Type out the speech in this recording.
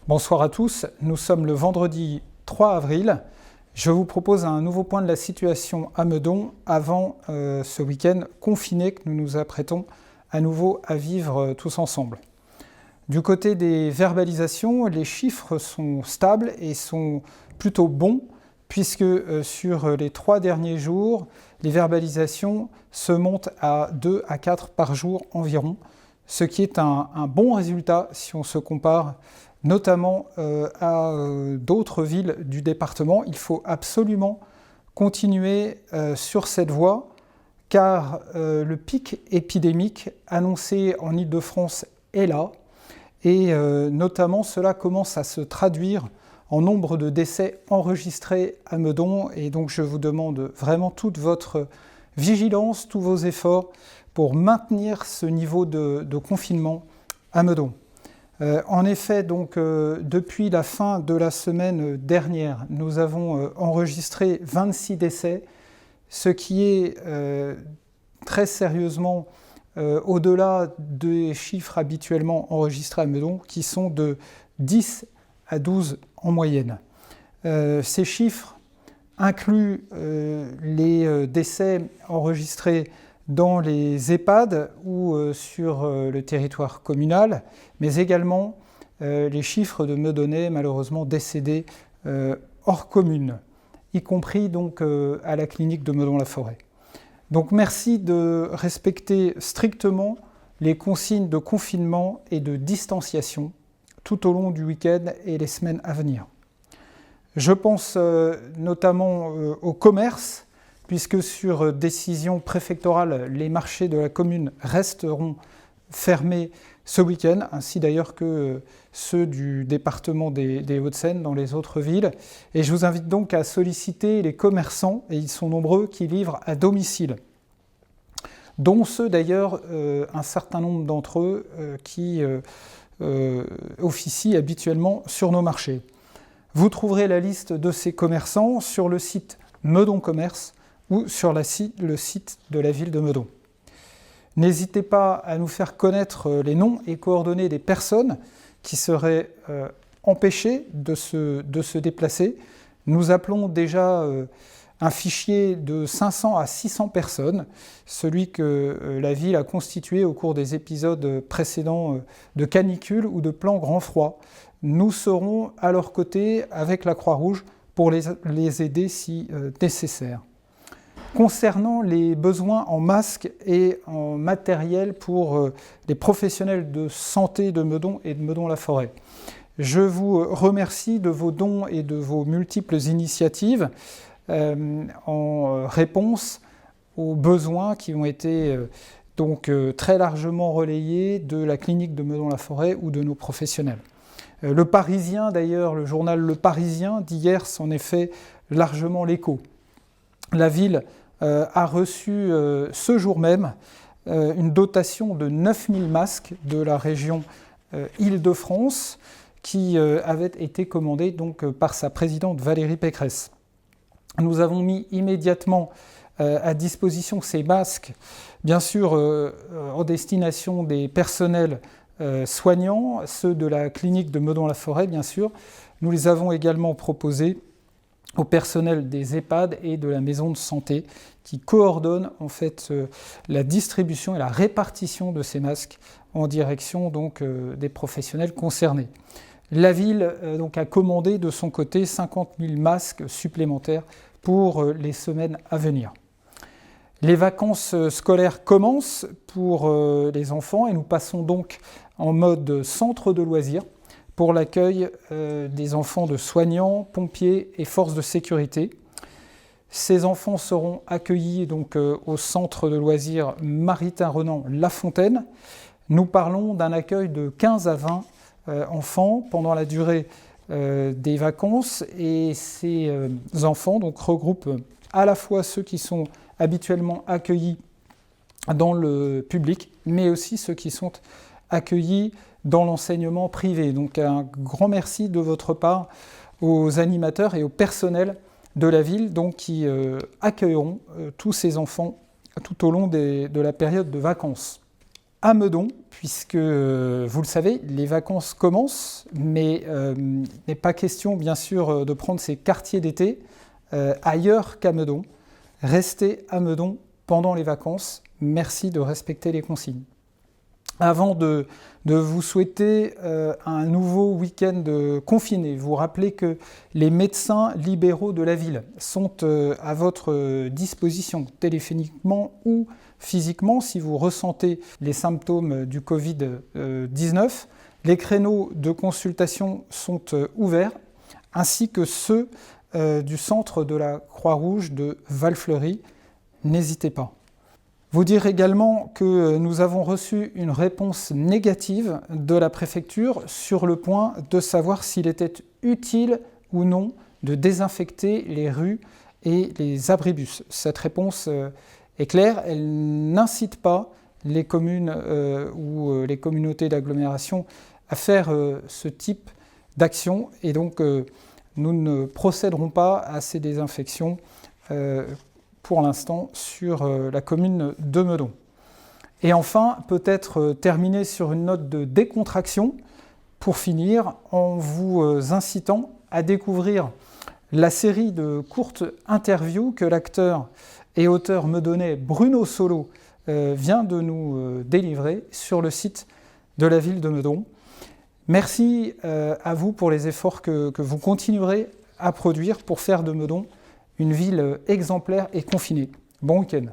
Bonsoir à tous, nous sommes le vendredi 3 avril. Je vous propose un nouveau point de la situation à Meudon avant ce week-end confiné que nous nous apprêtons à nouveau à vivre tous ensemble. Du côté des verbalisations, les chiffres sont stables et sont plutôt bons puisque sur les 3 derniers jours, les verbalisations se montent à 2 à 4 par jour environ, ce qui est un bon résultat si on se compare notamment à d'autres villes du département. Il faut absolument continuer sur cette voie, car le pic épidémique annoncé en Île-de-France est là, et notamment cela commence à se traduire en nombre de décès enregistrés à Meudon, et donc je vous demande vraiment toute votre vigilance, tous vos efforts pour maintenir ce niveau de confinement à Meudon. En effet, donc, depuis la fin de la semaine dernière, nous avons enregistré 26 décès, ce qui est très sérieusement au-delà des chiffres habituellement enregistrés à Meudon, qui sont de 10 à 12 en moyenne. Ces chiffres incluent les décès enregistrés dans les EHPAD ou sur le territoire communal, mais également les chiffres de Meudonnais malheureusement décédés hors commune, y compris donc à la clinique de Meudon-la-Forêt. Donc merci de respecter strictement les consignes de confinement et de distanciation tout au long du week-end et les semaines à venir. Je pense notamment au commerce, puisque sur décision préfectorale, les marchés de la commune resteront fermés ce week-end, ainsi d'ailleurs que ceux du département des Hauts-de-Seine dans les autres villes. Et je vous invite donc à solliciter les commerçants, et ils sont nombreux, qui livrent à domicile, dont ceux d'ailleurs, un certain nombre d'entre eux, qui officient habituellement sur nos marchés. Vous trouverez la liste de ces commerçants sur le site Meudon Commerce, ou sur le site de la ville de Meudon. N'hésitez pas à nous faire connaître les noms et coordonnées des personnes qui seraient empêchées de se déplacer. Nous appelons déjà un fichier de 500 à 600 personnes, celui que la ville a constitué au cours des épisodes précédents de canicule ou de plan grand froid. Nous serons à leur côté avec la Croix-Rouge pour les aider si nécessaire. Concernant les besoins en masques et en matériel pour les professionnels de santé de Meudon et de Meudon-la-Forêt, je vous remercie de vos dons et de vos multiples initiatives en réponse aux besoins qui ont été donc très largement relayés de la clinique de Meudon-la-Forêt ou de nos professionnels. Le Parisien, d'ailleurs, le journal Le Parisien d'hier s'en est fait largement l'écho. La ville a reçu ce jour même une dotation de 9000 masques de la région Île-de-France qui avait été commandée donc, par sa présidente Valérie Pécresse. Nous avons mis immédiatement à disposition ces masques, bien sûr en destination des personnels soignants, ceux de la clinique de Meudon-la-Forêt bien sûr. Nous les avons également proposés au personnel des EHPAD et de la maison de santé qui coordonnent en fait la distribution et la répartition de ces masques en direction donc des professionnels concernés. La ville donc a commandé de son côté 50 000 masques supplémentaires pour les semaines à venir. Les vacances scolaires commencent pour les enfants et nous passons donc en mode centre de loisirs pour l'accueil des enfants de soignants, pompiers et forces de sécurité. Ces enfants seront accueillis donc, au centre de loisirs Maritain-Renan-La Fontaine. Nous parlons d'un accueil de 15 à 20 enfants pendant la durée des vacances et ces enfants donc, regroupent à la fois ceux qui sont habituellement accueillis dans le public, mais aussi ceux qui sont accueillis dans l'enseignement privé. Donc un grand merci de votre part aux animateurs et au personnel de la ville donc, qui accueilleront tous ces enfants tout au long de la période de vacances. à Meudon, puisque, vous le savez, les vacances commencent, mais il n'est pas question, bien sûr, de prendre ces quartiers d'été ailleurs qu'à Meudon. Restez à Meudon pendant les vacances. Merci de respecter les consignes. Avant de vous souhaiter un nouveau week-end confiné, vous rappelez que les médecins libéraux de la ville sont à votre disposition, téléphoniquement ou physiquement, si vous ressentez les symptômes du Covid-19. Les créneaux de consultation sont ouverts, ainsi que ceux du centre de la Croix-Rouge de Val-Fleury. N'hésitez pas. Vous dire également que nous avons reçu une réponse négative de la préfecture sur le point de savoir s'il était utile ou non de désinfecter les rues et les abribus. Cette réponse est claire, elle n'incite pas les communes ou les communautés d'agglomération à faire ce type d'action et donc nous ne procéderons pas à ces désinfections pour l'instant sur la commune de Meudon. Et enfin, peut-être terminer sur une note de décontraction, pour finir, en vous incitant à découvrir la série de courtes interviews que l'acteur et auteur meudonnais Bruno Solo vient de nous délivrer sur le site de la ville de Meudon. Merci à vous pour les efforts que vous continuerez à produire pour faire de Meudon une ville exemplaire et confinée. Bon week-end.